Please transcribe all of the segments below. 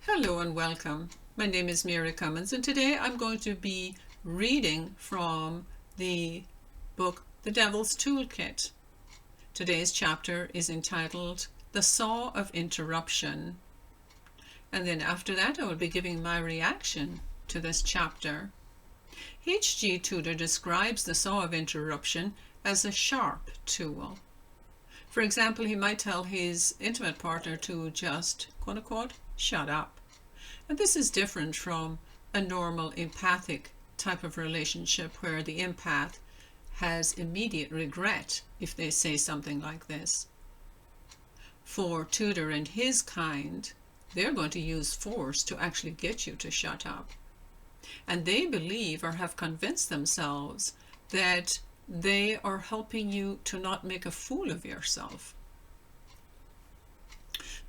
Hello and welcome. My name is Mary Cummins, and today I'm going to be reading from the book The Devil's Toolkit. Today's chapter is entitled The Saw of Interruption. And then after that I will be giving my reaction to this chapter. H.G. Tudor describes the saw of interruption as a sharp tool. For example, he might tell his intimate partner to just, quote unquote, shut up. And this is different from a normal empathic type of relationship where the empath has immediate regret if they say something like this. For Tudor and his kind, they're going to use force to actually get you to shut up. And they believe or have convinced themselves that they are helping you to not make a fool of yourself.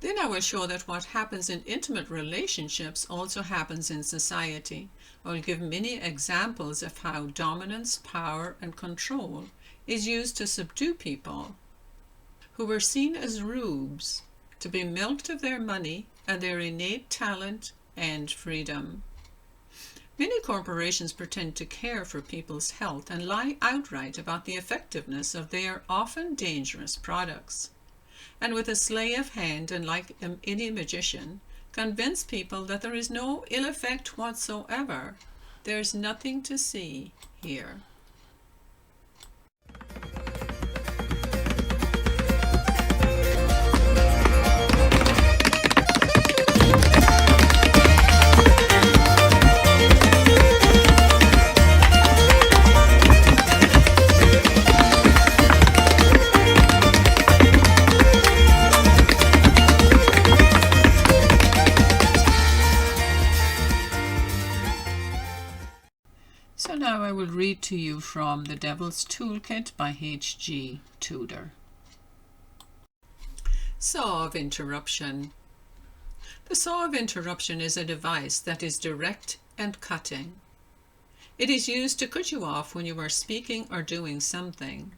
Then I will show that what happens in intimate relationships also happens in society. I will give many examples of how dominance, power, and control is used to subdue people who were seen as rubes, to be milked of their money and their innate talent and freedom. Many corporations pretend to care for people's health and lie outright about the effectiveness of their often dangerous products. And with a sleight of hand and like any magician, convince people that there is no ill effect whatsoever. There's nothing to see here. So now I will read to you from The Devil's Toolkit by H.G. Tudor. Saw of interruption. The saw of interruption is a device that is direct and cutting. It is used to cut you off when you are speaking or doing something.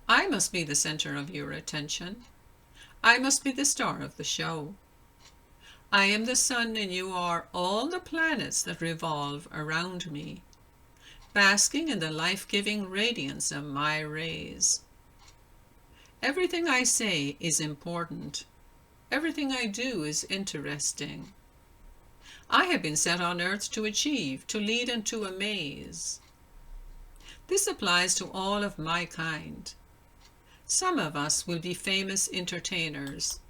I must be the center of your attention. I must be the star of the show. I am the sun and you are all the planets that revolve around me, basking in the life-giving radiance of my rays. Everything I say is important. Everything I do is interesting. I have been set on earth to achieve, to lead, and to amaze. This applies to all of my kind. Some of us will be famous entertainers,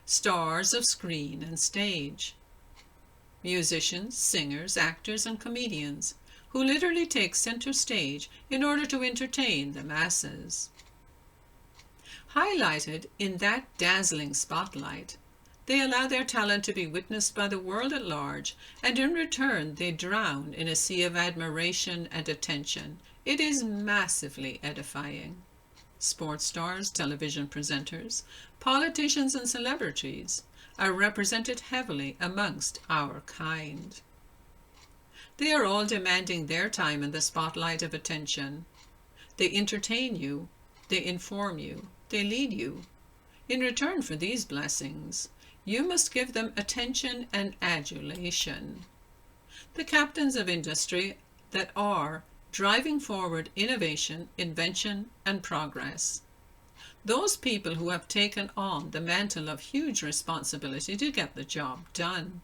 stars of screen and stage, musicians, singers, actors, and comedians who literally take center stage in order to entertain the masses. Highlighted in that dazzling spotlight, they allow their talent to be witnessed by the world at large, and in return they drown in a sea of admiration and attention. It is massively edifying. Sports stars, television presenters, politicians, and celebrities are represented heavily amongst our kind. They are all demanding their time in the spotlight of attention. They entertain you, they inform you, they lead you. In return for these blessings, you must give them attention and adulation. The captains of industry that are driving forward innovation, invention, and progress. Those people who have taken on the mantle of huge responsibility to get the job done,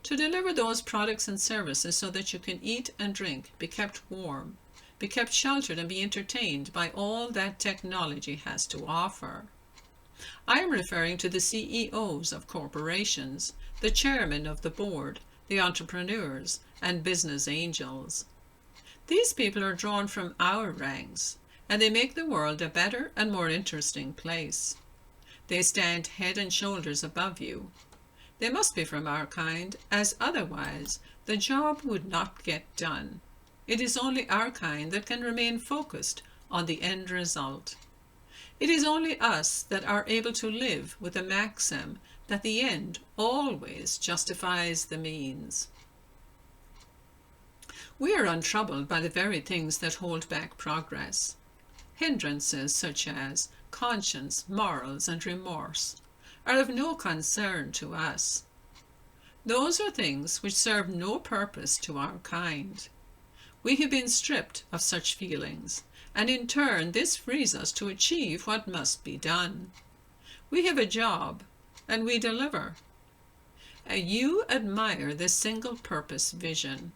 to deliver those products and services so that you can eat and drink, be kept warm, be kept sheltered, and be entertained by all that technology has to offer. I am referring to the CEOs of corporations, the chairmen of the board, the entrepreneurs, and business angels. These people are drawn from our ranks, and they make the world a better and more interesting place. They stand head and shoulders above you. They must be from our kind, as otherwise the job would not get done. It is only our kind that can remain focused on the end result. It is only us that are able to live with the maxim that the end always justifies the means. We are untroubled by the very things that hold back progress. Hindrances such as conscience, morals, and remorse are of no concern to us. Those are things which serve no purpose to our kind. We have been stripped of such feelings, and in turn this frees us to achieve what must be done. We have a job, and we deliver. You admire this single-purpose vision.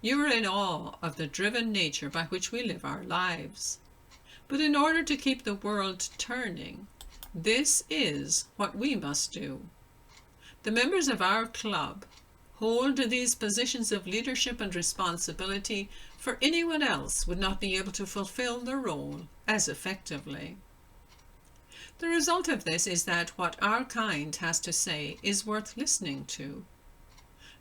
You are in awe of the driven nature by which we live our lives. But in order to keep the world turning, this is what we must do. The members of our club hold these positions of leadership and responsibility, for anyone else would not be able to fulfill the role as effectively. The result of this is that what our kind has to say is worth listening to.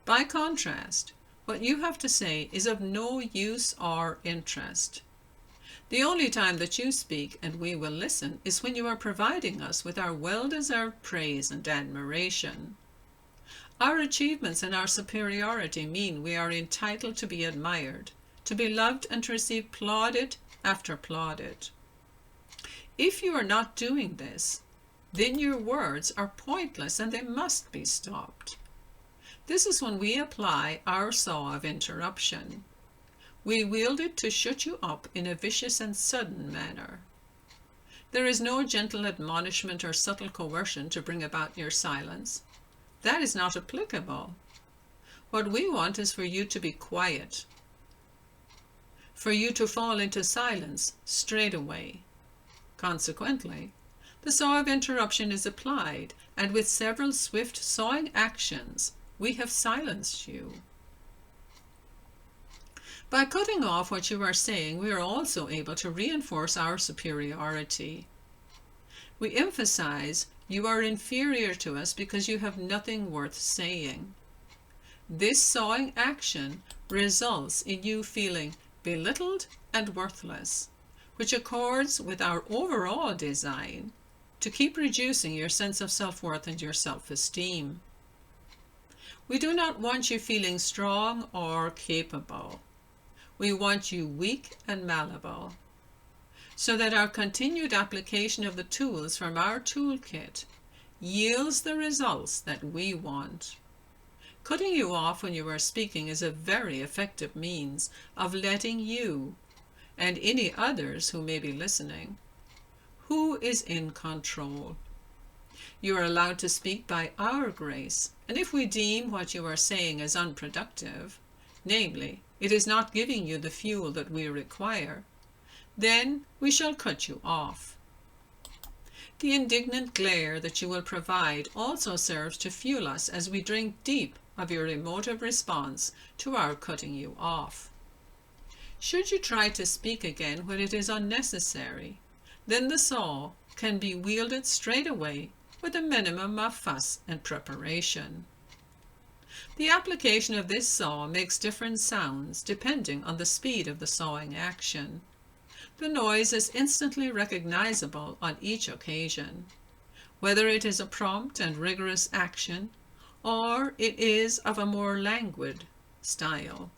By contrast, what you have to say is of no use or interest. The only time that you speak and we will listen is when you are providing us with our well-deserved praise and admiration. Our achievements and our superiority mean we are entitled to be admired, to be loved, and to receive plaudit after plaudit. If you are not doing this, then your words are pointless and they must be stopped. This is when we apply our saw of interruption. We wield it to shut you up in a vicious and sudden manner. There is no gentle admonishment or subtle coercion to bring about your silence. That is not applicable. What we want is for you to be quiet, for you to fall into silence straight away. Consequently, the saw of interruption is applied, and with several swift sawing actions, we have silenced you. By cutting off what you are saying, we are also able to reinforce our superiority. We emphasize you are inferior to us because you have nothing worth saying. This sawing action results in you feeling belittled and worthless, which accords with our overall design to keep reducing your sense of self-worth and your self-esteem. We do not want you feeling strong or capable. We want you weak and malleable, so that our continued application of the tools from our toolkit yields the results that we want. Cutting you off when you are speaking is a very effective means of letting you, and any others who may be listening, who is in control. You are allowed to speak by our grace, and if we deem what you are saying as unproductive, namely, it is not giving you the fuel that we require, then we shall cut you off. The indignant glare that you will provide also serves to fuel us as we drink deep of your emotive response to our cutting you off. Should you try to speak again when it is unnecessary, then the saw can be wielded straight away with a minimum of fuss and preparation. The application of this saw makes different sounds depending on the speed of the sawing action. The noise is instantly recognizable on each occasion, whether it is a prompt and rigorous action or it is of a more languid style.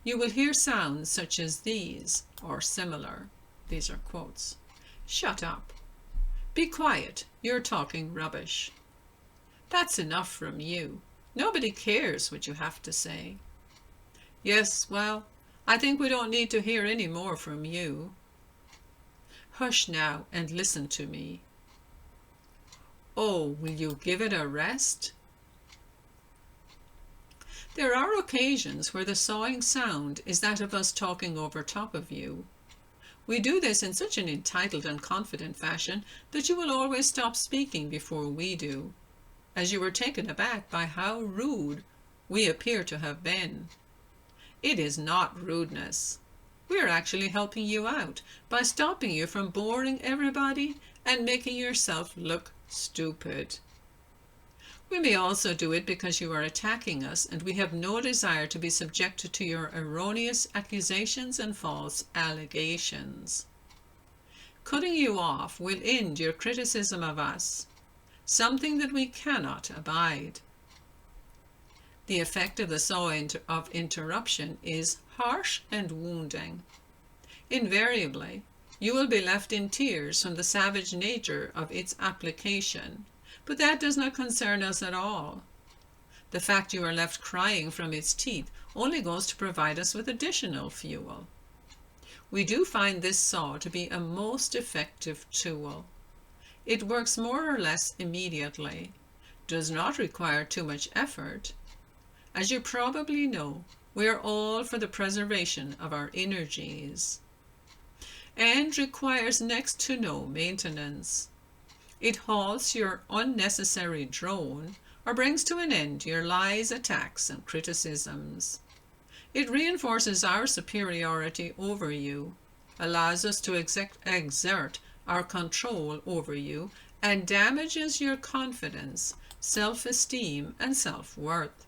You will hear sounds such as these or similar. These are quotes. Shut up. Be quiet. You're talking rubbish. That's enough from you. Nobody cares what you have to say. Yes, well, I think we don't need to hear any more from you. Hush now and listen to me. Oh, will you give it a rest? There are occasions where the sawing sound is that of us talking over top of you. We do this in such an entitled and confident fashion that you will always stop speaking before we do, as you were taken aback by how rude we appear to have been. It is not rudeness. We are actually helping you out by stopping you from boring everybody and making yourself look stupid. We may also do it because you are attacking us and we have no desire to be subjected to your erroneous accusations and false allegations. Cutting you off will end your criticism of us, something that we cannot abide. The effect of the saw of interruption is harsh and wounding. Invariably, you will be left in tears from the savage nature of its application, but that does not concern us at all. The fact you are left crying from its teeth only goes to provide us with additional fuel. We do find this saw to be a most effective tool. It works more or less immediately, does not require too much effort. As you probably know, we are all for the preservation of our energies, and requires next to no maintenance. It halts your unnecessary drone or brings to an end your lies, attacks, and criticisms. It reinforces our superiority over you, allows us to exert our control over you, and damages your confidence, self-esteem, and self-worth.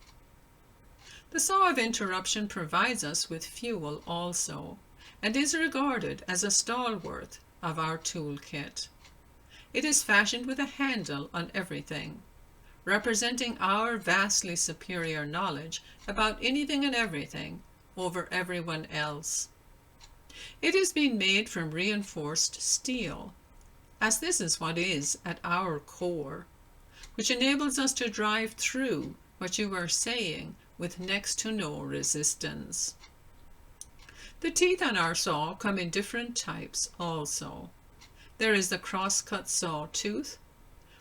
The saw of interruption provides us with fuel also, and is regarded as a stalwart of our toolkit. It is fashioned with a handle on everything, representing our vastly superior knowledge about anything and everything over everyone else. It has been made from reinforced steel, as this is what is at our core, which enables us to drive through what you are saying with next to no resistance. The teeth on our saw come in different types also. There is the cross-cut saw tooth,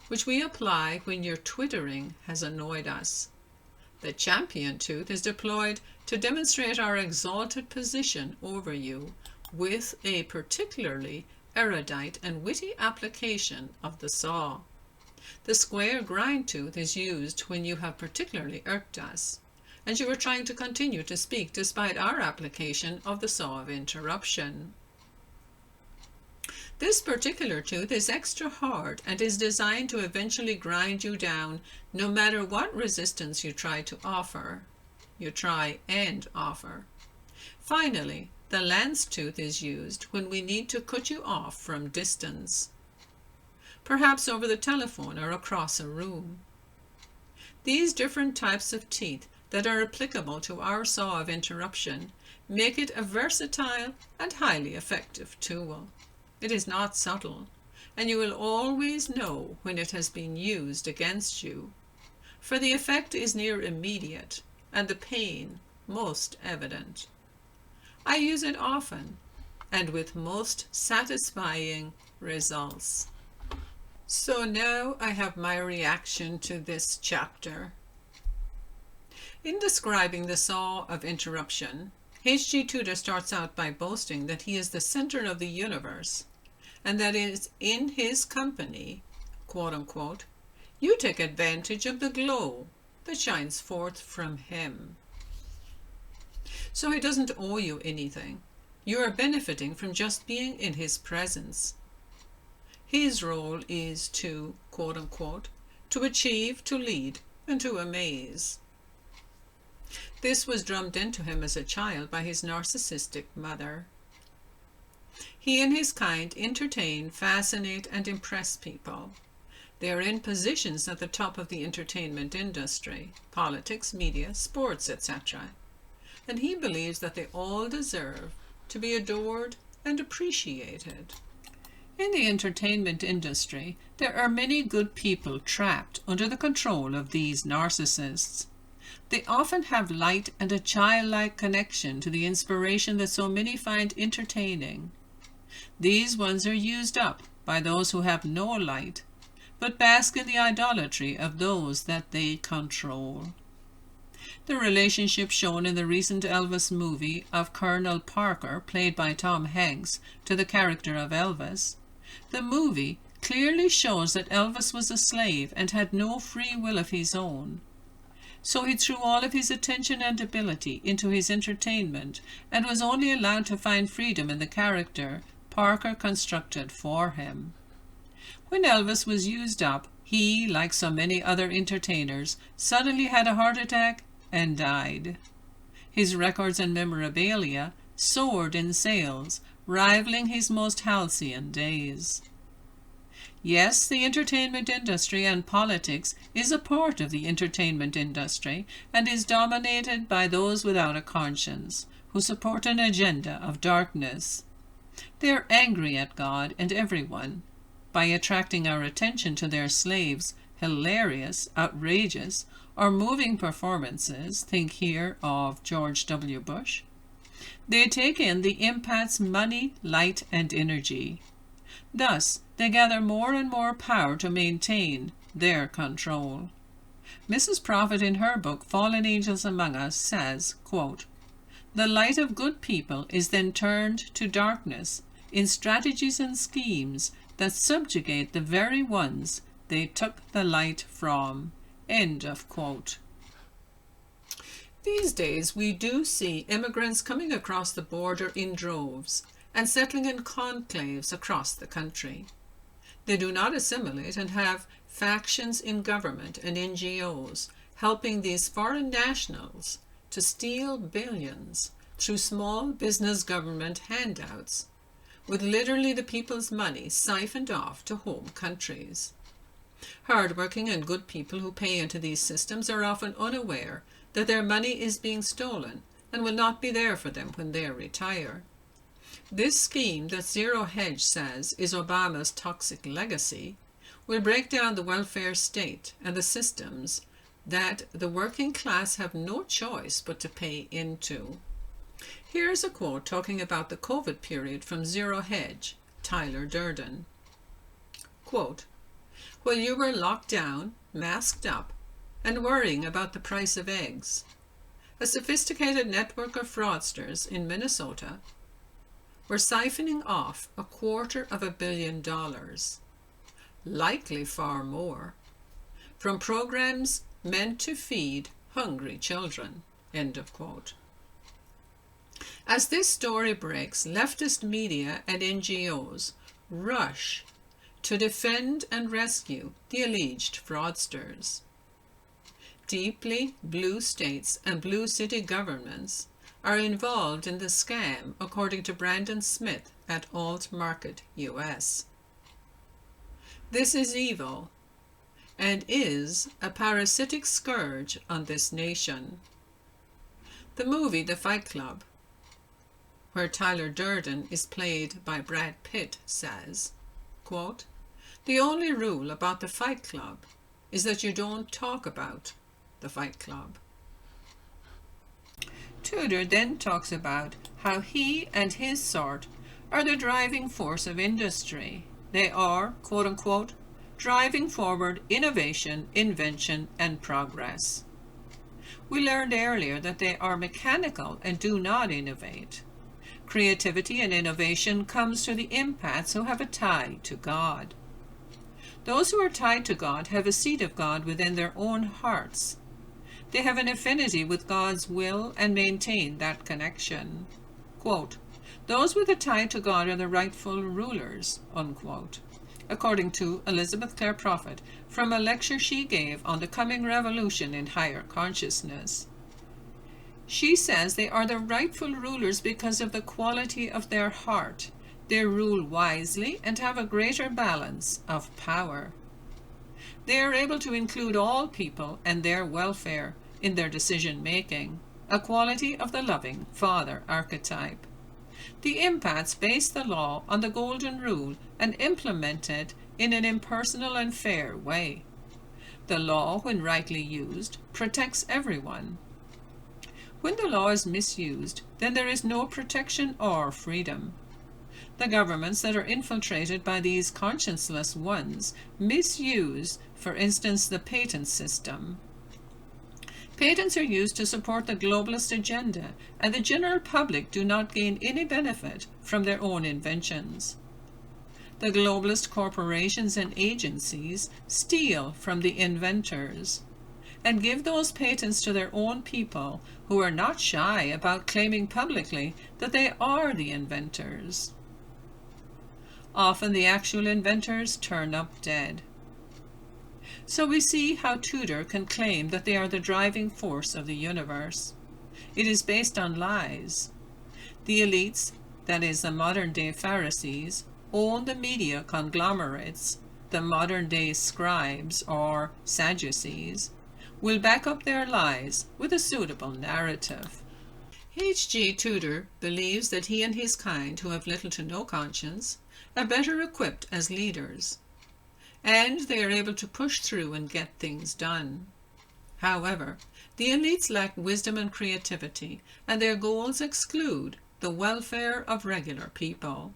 which we apply when your twittering has annoyed us. The champion tooth is deployed to demonstrate our exalted position over you with a particularly erudite and witty application of the saw. The square grind tooth is used when you have particularly irked us, and you are trying to continue to speak despite our application of the saw of interruption. This particular tooth is extra hard and is designed to eventually grind you down no matter what resistance you try and offer. Finally, the lance tooth is used when we need to cut you off from distance, perhaps over the telephone or across a room. These different types of teeth that are applicable to our saw of interruption make it a versatile and highly effective tool. It is not subtle, and you will always know when it has been used against you, for the effect is near immediate and the pain most evident. I use it often and with most satisfying results. So now I have my reaction to this chapter. In describing the saw of interruption, H.G. Tudor starts out by boasting that he is the center of the universe, and that it is in his company, quote unquote, you take advantage of the glow that shines forth from him. So he doesn't owe you anything. You are benefiting from just being in his presence. His role is to, quote unquote, to achieve, to lead, and to amaze. This was drummed into him as a child by his narcissistic mother. He and his kind entertain, fascinate, and impress people. They are in positions at the top of the entertainment industry, politics, media, sports, etc. And he believes that they all deserve to be adored and appreciated. In the entertainment industry, there are many good people trapped under the control of these narcissists. They often have light and a childlike connection to the inspiration that so many find entertaining. These ones are used up by those who have no light, but bask in the idolatry of those that they control. The relationship shown in the recent Elvis movie of Colonel Parker, played by Tom Hanks, to the character of Elvis. The movie clearly shows that Elvis was a slave and had no free will of his own. So he threw all of his attention and ability into his entertainment and was only allowed to find freedom in the character Parker constructed for him. When Elvis was used up, he, like so many other entertainers, suddenly had a heart attack and died. His records and memorabilia soared in sales, rivaling his most halcyon days. Yes, the entertainment industry and politics is a part of the entertainment industry and is dominated by those without a conscience, who support an agenda of darkness. They are angry at God and everyone by attracting our attention to their slaves' hilarious, outrageous, or moving performances, think here of George W. Bush, they take in the empath's money, light, and energy. Thus, they gather more and more power to maintain their control. Mrs. Prophet, in her book Fallen Angels Among Us, says, quote, "The light of good people is then turned to darkness in strategies and schemes that subjugate the very ones they took the light from." End of quote. These days we do see immigrants coming across the border in droves and settling in conclaves across the country. They do not assimilate and have factions in government and NGOs helping these foreign nationals to steal billions through small business government handouts, with literally the people's money siphoned off to home countries. Hard-working and good people who pay into these systems are often unaware that their money is being stolen and will not be there for them when they retire. This scheme that Zero Hedge says is Obama's toxic legacy will break down the welfare state and the systems that the working class have no choice but to pay into. Here's a quote talking about the COVID period from Zero Hedge, Tyler Durden. Quote, "While you were locked down, masked up, and worrying about the price of eggs, a sophisticated network of fraudsters in Minnesota were siphoning off $250 million, likely far more, from programs meant to feed hungry children." End of quote. As this story breaks, leftist media and NGOs rush to defend and rescue the alleged fraudsters. Deeply blue states and blue city governments are involved in the scam, according to Brandon Smith at Alt Market US. This is evil and is a parasitic scourge on this nation. The movie The Fight Club, where Tyler Durden is played by Brad Pitt, says, quote, "The only rule about the Fight Club is that you don't talk about the Fight Club." Tudor then talks about how he and his sort are the driving force of industry. They are, quote unquote, driving forward innovation, invention, and progress. We learned earlier that they are mechanical and do not innovate. Creativity and innovation comes to the empaths who have a tie to God. Those who are tied to God have a seat of God within their own hearts. They have an affinity with God's will and maintain that connection. Quote, "Those with a tie to God are the rightful rulers," unquote, according to Elizabeth Clare Prophet from a lecture she gave on the coming revolution in higher consciousness. She says they are the rightful rulers because of the quality of their heart. They rule wisely and have a greater balance of power. They are able to include all people and their welfare in their decision-making, a quality of the loving Father archetype. The empaths base the law on the golden rule and implement it in an impersonal and fair way. The law, when rightly used, protects everyone. When the law is misused, then there is no protection or freedom. The governments that are infiltrated by these conscienceless ones misuse, for instance, the patent system. Patents are used to support the globalist agenda, and the general public do not gain any benefit from their own inventions. The globalist corporations and agencies steal from the inventors and give those patents to their own people who are not shy about claiming publicly that they are the inventors. Often the actual inventors turn up dead. So we see how Tudor can claim that they are the driving force of the universe. It is based on lies. The elites, that is the modern-day Pharisees, own the media conglomerates. The modern-day scribes, or Sadducees, will back up their lies with a suitable narrative. H.G. Tudor believes that he and his kind, who have little to no conscience, are better equipped as leaders, and they are able to push through and get things done. However, the elites lack wisdom and creativity, and their goals exclude the welfare of regular people.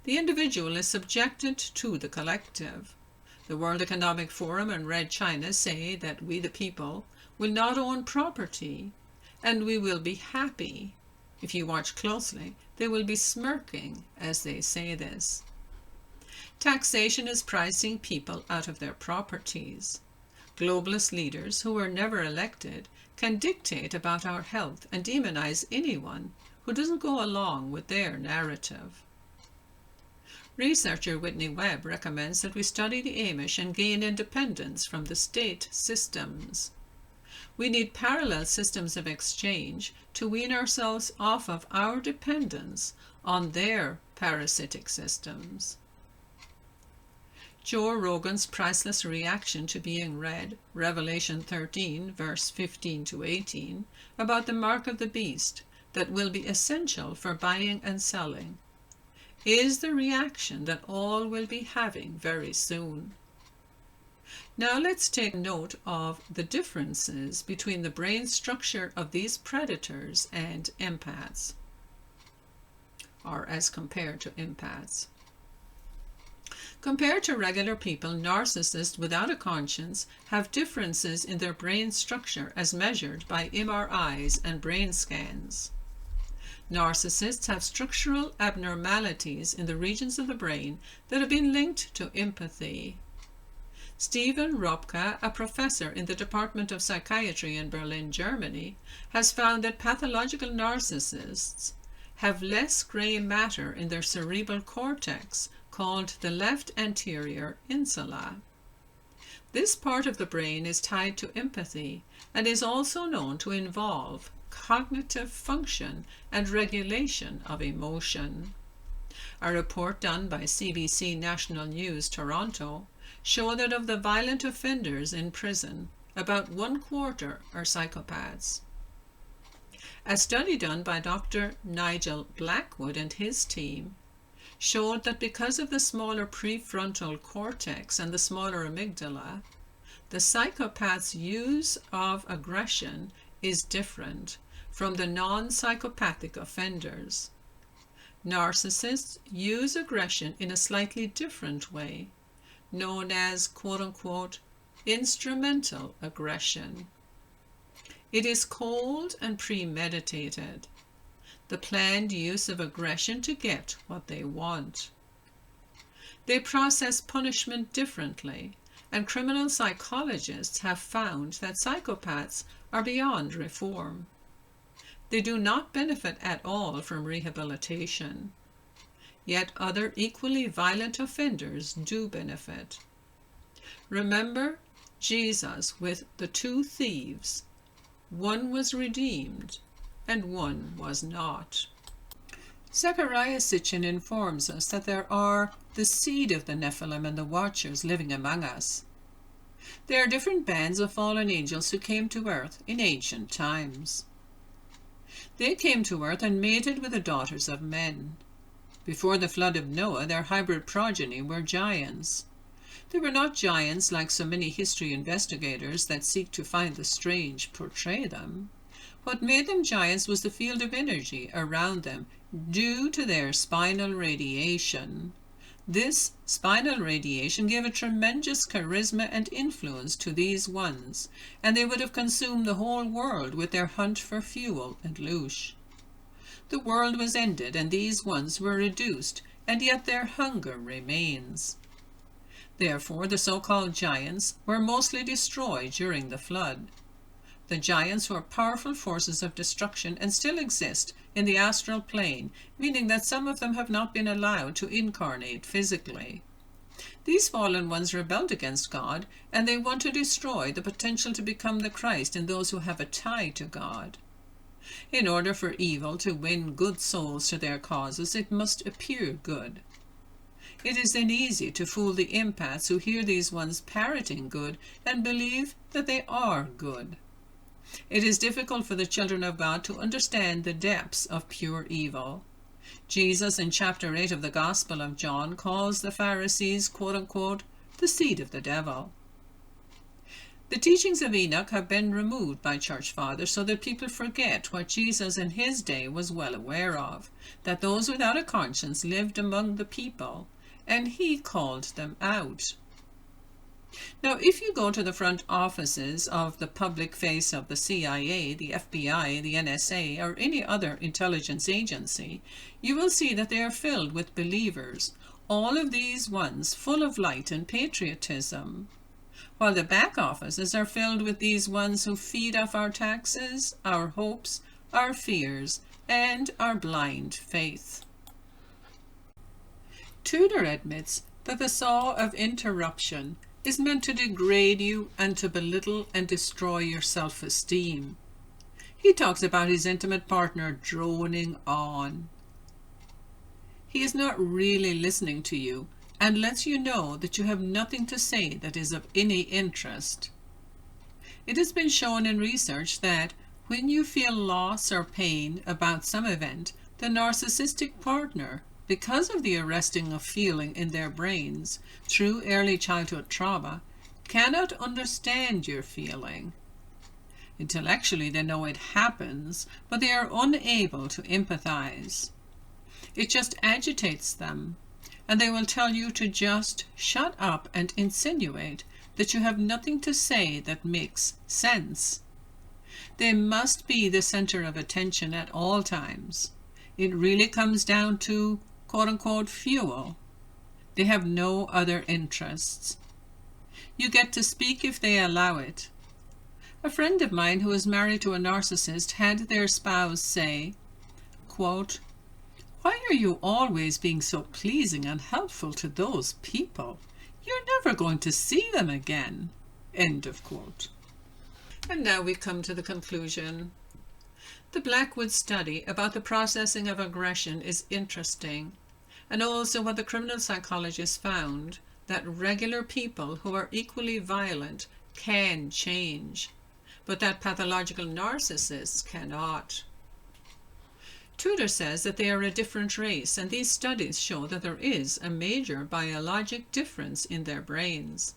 The individual is subjected to the collective. The World Economic Forum and Red China say that we the people will not own property, and we will be happy. If you watch closely, they will be smirking as they say this. Taxation is pricing people out of their properties. Globalist leaders who were never elected can dictate about our health and demonize anyone who doesn't go along with their narrative. Researcher Whitney Webb recommends that we study the Amish and gain independence from the state systems. We need parallel systems of exchange to wean ourselves off of our dependence on their parasitic systems. Joe Rogan's priceless reaction to being read, Revelation 13, verse 15 to 18, about the mark of the beast that will be essential for buying and selling, is the reaction that all will be having very soon. Now let's take note of the differences between the brain structure of these predators and empaths, or as compared to empaths. Compared to regular people, narcissists without a conscience have differences in their brain structure as measured by MRIs and brain scans. Narcissists have structural abnormalities in the regions of the brain that have been linked to empathy. Stephen Ropka, a professor in the Department of Psychiatry in Berlin, Germany, has found that pathological narcissists have less gray matter in their cerebral cortex, called the left anterior insula. This part of the brain is tied to empathy and is also known to involve cognitive function and regulation of emotion. A report done by CBC National News Toronto showed that of the violent offenders in prison, about 1/4 are psychopaths. A study done by Dr. Nigel Blackwood and his team showed that because of the smaller prefrontal cortex and the smaller amygdala, the psychopath's use of aggression is different from the non-psychopathic offenders. Narcissists use aggression in a slightly different way, known as quote-unquote instrumental aggression. It is cold and premeditated, the planned use of aggression to get what they want. They process punishment differently, and criminal psychologists have found that psychopaths are beyond reform. They do not benefit at all from rehabilitation. Yet other equally violent offenders do benefit. Remember Jesus with the 2 thieves. One was redeemed, and one was not. Zechariah Sitchin informs us that there are the seed of the Nephilim and the Watchers living among us. They are different bands of fallen angels who came to earth in ancient times. They came to earth and mated with the daughters of men. Before the flood of Noah, their hybrid progeny were giants. They were not giants like so many history investigators that seek to find the strange portray them. What made them giants was the field of energy around them due to their spinal radiation. This spinal radiation gave a tremendous charisma and influence to these ones, and they would have consumed the whole world with their hunt for fuel and loosh. The world was ended, and these ones were reduced, and yet their hunger remains. Therefore, the so-called giants were mostly destroyed during the flood. The giants were powerful forces of destruction and still exist in the astral plane, meaning that some of them have not been allowed to incarnate physically. These fallen ones rebelled against God, and they want to destroy the potential to become the Christ in those who have a tie to God. In order for evil to win good souls to their causes, it must appear good. It is then easy to fool the empaths who hear these ones parroting good and believe that they are good. It is difficult for the children of God to understand the depths of pure evil. Jesus in chapter 8 of the Gospel of John calls the Pharisees, quote-unquote, the seed of the devil. The teachings of Enoch have been removed by church fathers so that people forget what Jesus in his day was well aware of, that those without a conscience lived among the people, and he called them out. Now, if you go to the front offices of the public face of the CIA, the FBI, the NSA, or any other intelligence agency, you will see that they are filled with believers, all of these ones full of light and patriotism, while the back offices are filled with these ones who feed off our taxes, our hopes, our fears, and our blind faith. Tudor admits that the saw of interruption is meant to degrade you and to belittle and destroy your self-esteem. He talks about his intimate partner droning on. He is not really listening to you and lets you know that you have nothing to say that is of any interest. It has been shown in research that when you feel loss or pain about some event, the narcissistic partner, because of the arresting of feeling in their brains through early childhood trauma, cannot understand your feeling. Intellectually, they know it happens, but they are unable to empathize. It just agitates them, and they will tell you to just shut up and insinuate that you have nothing to say that makes sense. They must be the center of attention at all times. It really comes down to quote-unquote fuel. They have no other interests. You get to speak if they allow it. A friend of mine who is married to a narcissist had their spouse say, quote, "Why are you always being so pleasing and helpful to those people? You're never going to see them again." End of quote. And now we come to the conclusion. The Blackwood study about the processing of aggression is interesting, and also what the criminal psychologists found, that regular people who are equally violent can change, but that pathological narcissists cannot. Tudor says that they are a different race, and these studies show that there is a major biologic difference in their brains.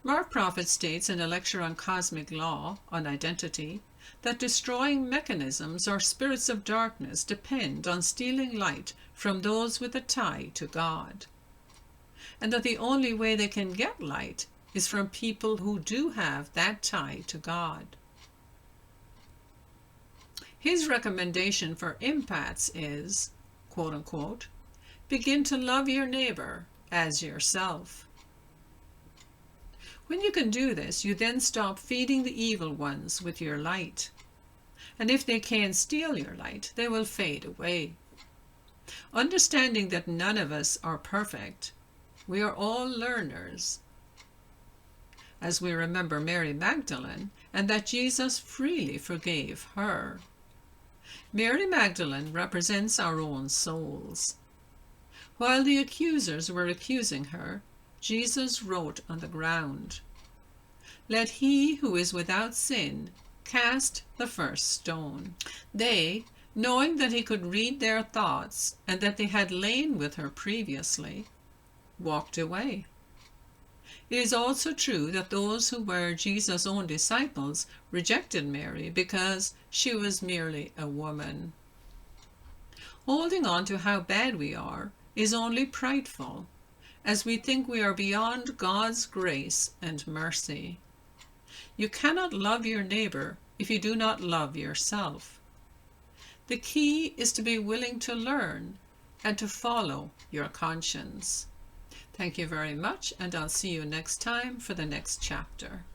Mark Prophet states in a lecture on cosmic law, on identity, that destroying mechanisms or spirits of darkness depend on stealing light from those with a tie to God, and that the only way they can get light is from people who do have that tie to God. His recommendation for empaths is, quote-unquote, "Begin to love your neighbor as yourself." When you can do this, you then stop feeding the evil ones with your light. And if they can steal your light, they will fade away. Understanding that none of us are perfect, we are all learners. As we remember Mary Magdalene, and that Jesus freely forgave her. Mary Magdalene represents our own souls. While the accusers were accusing her, Jesus wrote on the ground, "Let he who is without sin cast the first stone." They, knowing that he could read their thoughts and that they had lain with her previously, walked away. It is also true that those who were Jesus' own disciples rejected Mary because she was merely a woman. Holding on to how bad we are is only prideful, as we think we are beyond God's grace and mercy. You cannot love your neighbor if you do not love yourself. The key is to be willing to learn and to follow your conscience. Thank you very much, and I'll see you next time for the next chapter.